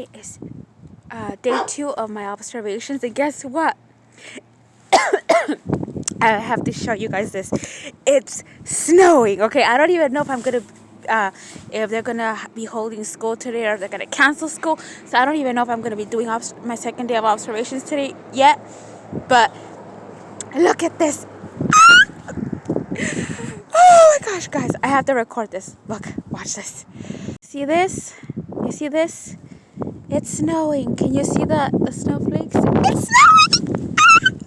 today is day 2 of my observations, and guess what? I have to show you guys this. It's snowing. Okay, I don't even know if I'm gonna if they're gonna be holding school today or if they're gonna cancel school. So I don't even know if I'm gonna be doing my second day of observations today yet. But look at this. Oh my gosh, guys, I have to record this. Look, watch this. See this? You see this? It's snowing. Can you see the snowflakes? It's snowing!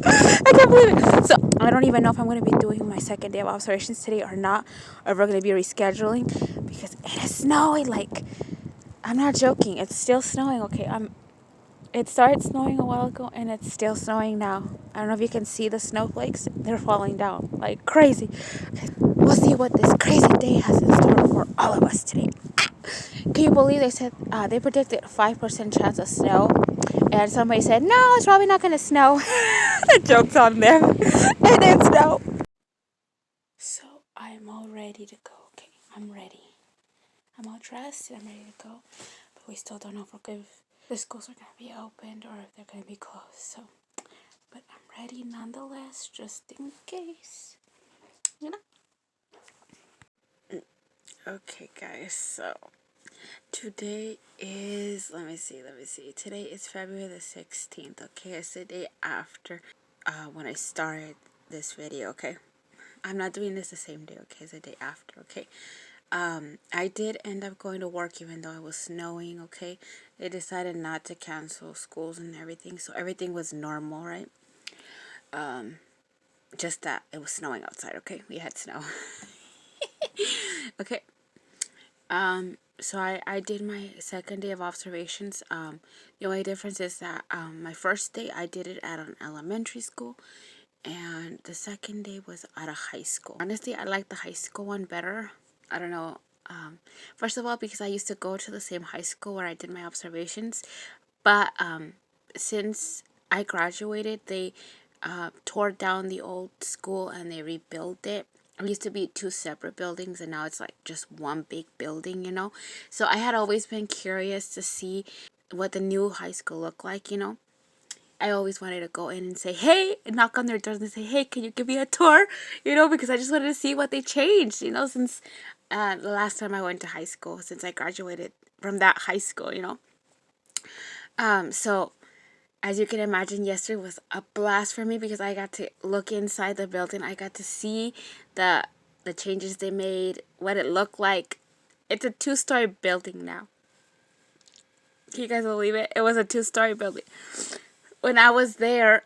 I can't believe it. So I don't even know if I'm going to be doing my second day of observations today or not, or if we're going to be rescheduling because it is snowing. Like, I'm not joking. It's still snowing. Okay, it started snowing a while ago and it's still snowing now. I don't know if you can see the snowflakes. They're falling down like crazy. Okay, we'll see what this crazy day has in store for all of us today. Can you believe they said they predicted 5% chance of snow, and somebody said no, it's probably not gonna snow. The joke's on them. It did snow. So I'm all ready to go. Okay, I'm ready. I'm all dressed and I'm ready to go. But we still don't know if the schools are gonna be opened or if they're gonna be closed. So, but I'm ready nonetheless, just in case. You know. Okay, guys. So. Today is, let me see. Today is February the 16th, okay? It's the day after when I started this video, okay? I'm not doing this the same day, okay? It's the day after, okay? I did end up going to work even though it was snowing, okay? They decided not to cancel schools and everything, so everything was normal, right? Just that it was snowing outside, okay? We had snow. Okay. So I did my second day of observations. The only difference is that my first day I did it at an elementary school, and the second day was at a high school. Honestly, I like the high school one better. I don't know. First of all, because I used to go to the same high school where I did my observations, but since I graduated, they tore down the old school and they rebuilt it. It used to be 2 separate buildings and now it's like just one big building, you know. So I had always been curious to see what the new high school looked like, you know. I always wanted to go in and say, hey, and knock on their doors and say, hey, can you give me a tour? You know, because I just wanted to see what they changed, you know, since the last time I went to high school, since I graduated from that high school, you know. So as you can imagine, yesterday was a blast for me because I got to look inside the building. I got to see the changes they made, what it looked like. It's a 2-story building now. Can you guys believe it? It was a 2-story building. When I was there,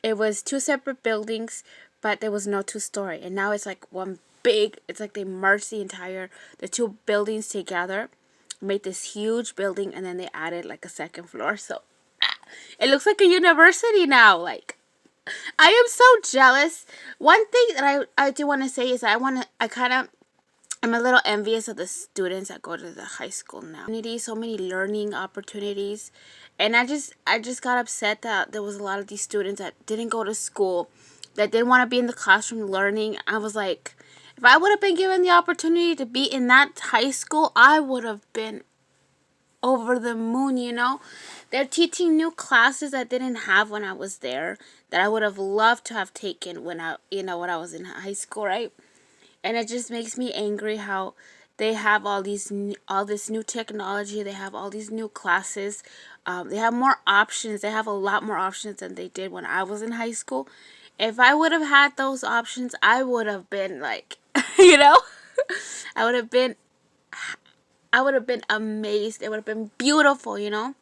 it was 2 separate buildings, but there was no 2-story. And now it's like one big, it's like they merged the 2 buildings together, made this huge building, and then they added like a second floor. So it looks like a university now. Like, I am so jealous. One thing that I do want to say is I'm a little envious of the students that go to the high school now. So many learning opportunities. And I just got upset that there was a lot of these students that didn't go to school, that didn't want to be in the classroom learning. I was like, if I would have been given the opportunity to be in that high school, I would have been over the moon, you know. They're teaching new classes I didn't have when I was there, that I would have loved to have taken when I was in high school, right? And it just makes me angry how they have all this new technology. They have all these new classes. They have more options. They have a lot more options than they did when I was in high school. If I would have had those options, I would have been like, you know, I would have been amazed. It would have been beautiful, you know.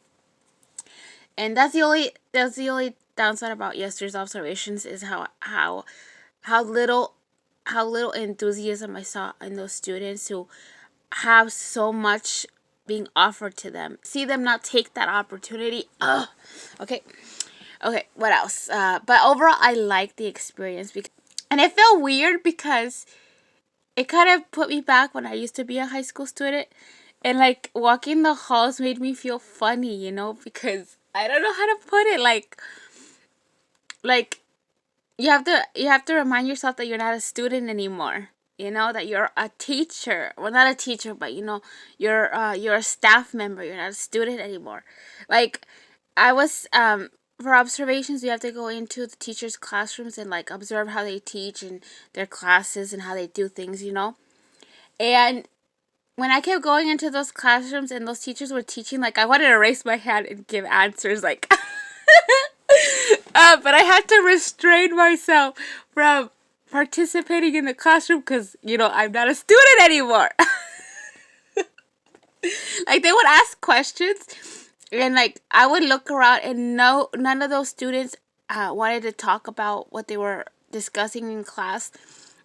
And that's the only downside about yesterday's observations is how little enthusiasm I saw in those students who have so much being offered to them. See them not take that opportunity. Ugh. Okay, what else? But overall, I liked the experience and it felt weird because it kind of put me back when I used to be a high school student, and like walking the halls made me feel funny, you know, because I don't know how to put it. Like you have to remind yourself that you're not a student anymore. You know that you're a teacher. Well, not a teacher, but you're a staff member. You're not a student anymore. Like I was for observations, we have to go into the teachers' classrooms and like observe how they teach and their classes and how they do things. And when I kept going into those classrooms and those teachers were teaching, like I wanted to raise my hand and give answers, like. But I had to restrain myself from participating in the classroom because I'm not a student anymore. Like they would ask questions, and like I would look around, and no, none of those students wanted to talk about what they were discussing in class.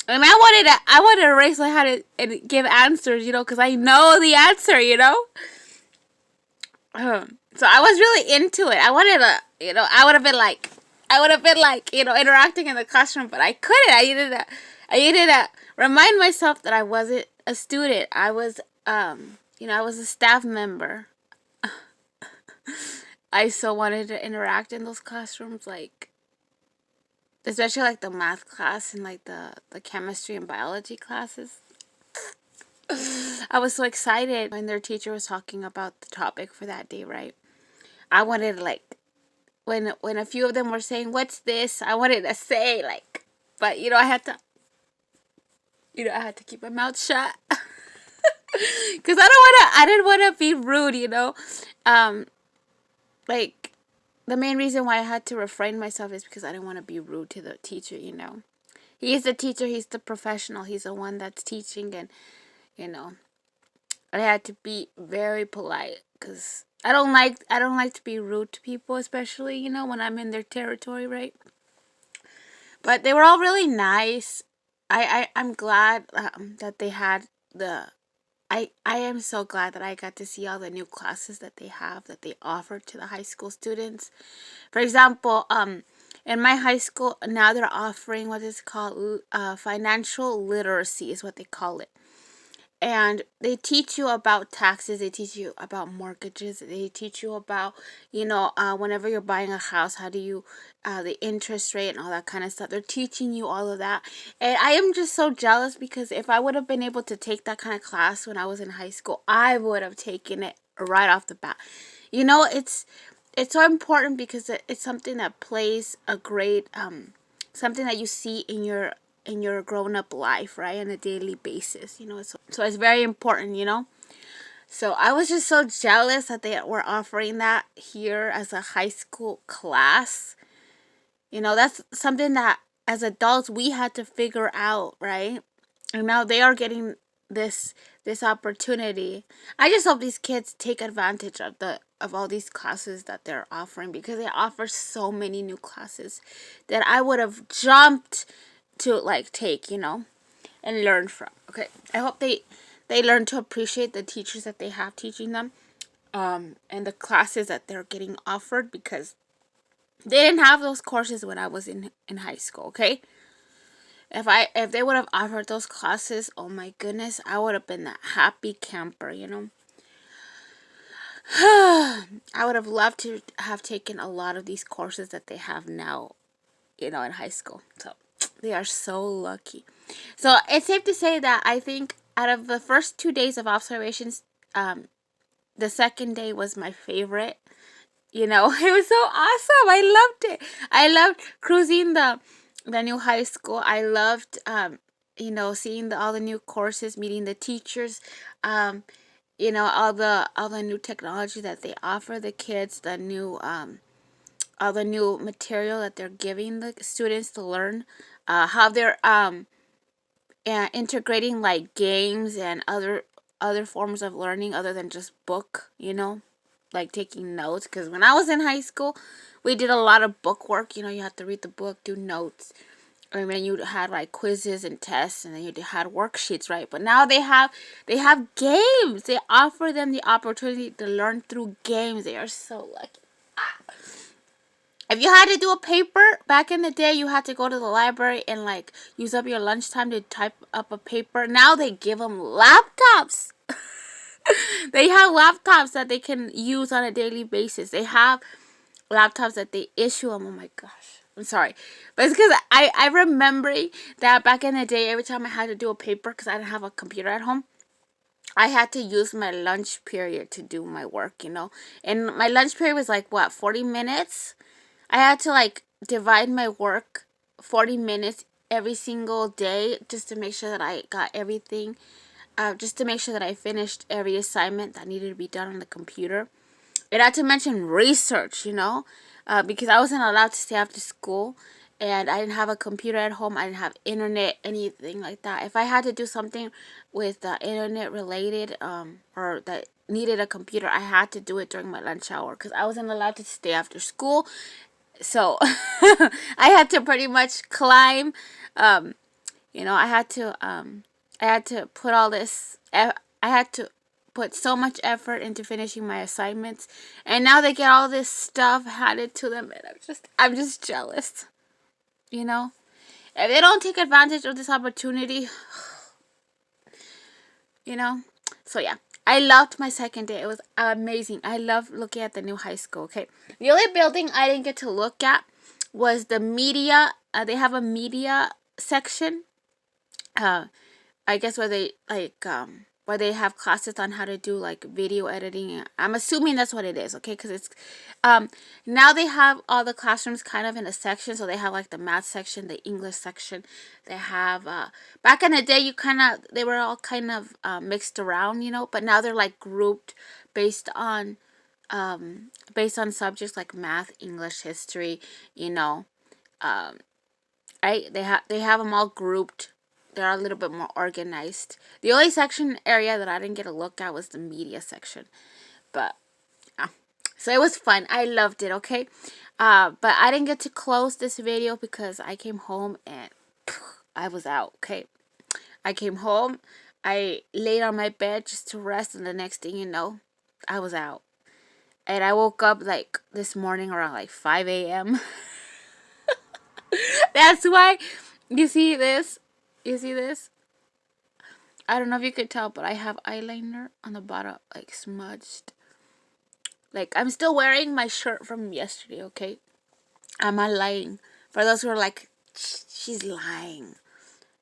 And I wanted to raise my hand and give answers, because I know the answer. So I was really into it. I wanted to, I would have been like, interacting in the classroom, but I couldn't. I needed to remind myself that I wasn't a student. I was a staff member. I so wanted to interact in those classrooms, like, especially like the math class and like the chemistry and biology classes. I was so excited when their teacher was talking about the topic for that day, right? I wanted to like when a few of them were saying, "What's this?" I wanted to say like, but I had to keep my mouth shut because I didn't want to be rude. Um, like the main reason why I had to refrain myself is because I didn't want to be rude to the teacher. He is the teacher. He's the professional. He's the one that's teaching, and you know, I had to be very polite because I don't like to be rude to people, especially when I'm in their territory, right? But they were all really nice. I'm glad that they had the. I am so glad that I got to see all the new classes that they offer to the high school students. For example, in my high school now they're offering what is called financial literacy is what they call it. And they teach you about taxes, they teach you about mortgages, they teach you about whenever you're buying a house, how do you the interest rate and all that kind of stuff. They're teaching you all of that, and I am just so jealous because if I would have been able to take that kind of class when I was in high school, I would have taken it right off the bat. It's so important because it's something that plays a great something that you see in your grown up life, right, on a daily basis. So it's very important. So I was just so jealous that they were offering that here as a high school class. That's something that as adults we had to figure out, right? And now they are getting this opportunity. I just hope these kids take advantage of all these classes that they're offering because they offer so many new classes that I would have jumped to like take, and learn from. Okay. I hope they learn to appreciate the teachers that they have teaching them and the classes that they're getting offered because they didn't have those courses when I was in high school, okay? If they would have offered those classes, oh my goodness, I would have been that happy camper. I would have loved to have taken a lot of these courses that they have now, in high school. So they are so lucky. So it's safe to say that I think out of the first 2 days of observations, the second day was my favorite. It was so awesome. I loved it. I loved cruising the new high school. I loved seeing all the new courses, meeting the teachers, all the new technology that they offer the kids, the new all the new material that they're giving the students to learn, how they're integrating like games and other forms of learning other than just book, like taking notes. Because when I was in high school, we did a lot of book work. You had to read the book, do notes. I mean, you had like quizzes and tests, and then you had worksheets, right? But now they have games. They offer them the opportunity to learn through games. They are so lucky. If you had to do a paper back in the day, you had to go to the library and like use up your lunchtime to type up a paper. Now they give them laptops. They have laptops that they can use on a daily basis. They have laptops that they issue them. Oh my gosh. I'm sorry. But it's because I remembering that back in the day, every time I had to do a paper because I didn't have a computer at home, I had to use my lunch period to do my work, you know. And my lunch period was like, what, 40 minutes? I had to like divide my work 40 minutes every single day just to make sure that I got everything, just to make sure that I finished every assignment that needed to be done on the computer. And not to mention research, you know, because I wasn't allowed to stay after school and I didn't have a computer at home. I didn't have internet, anything like that. If I had to do something with internet related or that needed a computer, I had to do it during my lunch hour because I wasn't allowed to stay after school. So I had to pretty much climb, you know, I had to put all this, I had to put so much effort into finishing my assignments, and now they get all this stuff handed to them, and I'm just jealous, you know. If they don't take advantage of this opportunity, you know. So yeah, I loved my second day. It was amazing. I love looking at the new high school. Okay, the only building I didn't get to look at was the media. They have a media section. I guess where they where they have classes on how to do like video editing. I'm assuming that's what it is, okay? Because it's now they have all the classrooms kind of in a section. So they have like the math section, the English section. They have back in the day, they were all kind of mixed around, you know. But now they're like grouped based on subjects like math, English, history, you know. Right? They have them all grouped. They're a little bit more organized. The only section area that I didn't get a look at was the media section. But so it was fun. I loved it, okay? But I didn't get to close this video because I came home and I was out, okay? I came home, I laid on my bed just to rest, and the next thing you know, I was out. And I woke up like this morning around like 5 a.m. That's why you see this. You see this? I don't know if you could tell, but I have eyeliner on the bottom, like smudged. Like, I'm still wearing my shirt from yesterday, okay? I'm not lying. For those who are like, she's lying.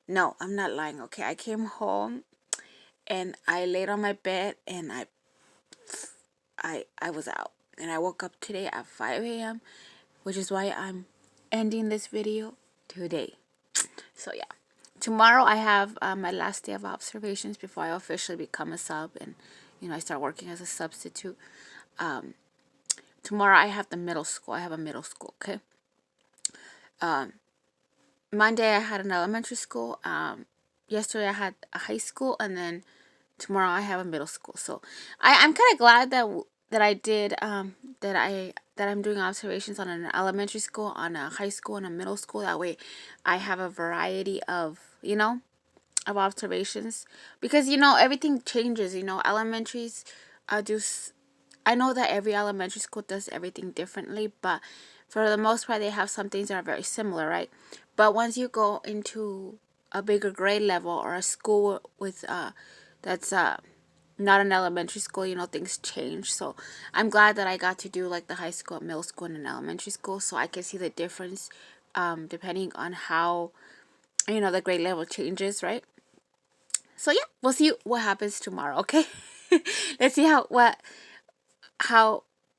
No, I'm not lying, okay? I came home and I laid on my bed and I was out. And I woke up today at 5 a.m., which is why I'm ending this video today. So, yeah. Tomorrow I have my last day of observations before I officially become a sub and, you know, I start working as a substitute. Tomorrow I have the middle school. I have a middle school, okay? Monday I had an elementary school. Yesterday I had a high school, and then tomorrow I have a middle school. So I'm kind of glad that I did that I'm doing observations on an elementary school, on a high school, and a middle school. That way I have a variety of, you know, of observations, because, you know, everything changes, you know. Elementaries I know that every elementary school does everything differently, but for the most part they have some things that are very similar, right? But once you go into a bigger grade level or a school with that's not an elementary school, you know, things change. So I'm glad that I got to do like the high school, middle school, and an elementary school, so I can see the difference depending on how, you know, the grade level changes, right? So yeah, we'll see what happens tomorrow, okay? Let's see how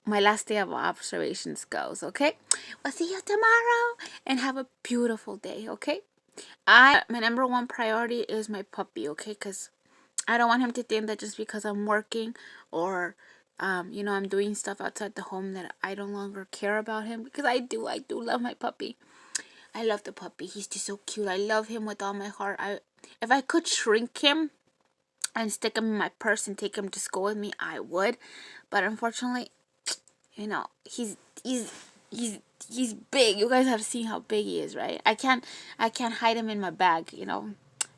my last day of observations goes, okay? We'll see you tomorrow and have a beautiful day, okay? My number one priority is my puppy, okay? Because I don't want him to think that just because I'm working or you know, I'm doing stuff outside the home that I no longer care about him, because I do love my puppy. I love the puppy. He's just so cute. I love him with all my heart. If I could shrink him and stick him in my purse and take him to school with me, I would. But unfortunately, you know, he's big. You guys have seen how big he is, right? I can't hide him in my bag, you know.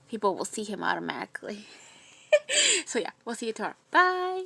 People will see him automatically. So yeah, we'll see you tomorrow. Bye.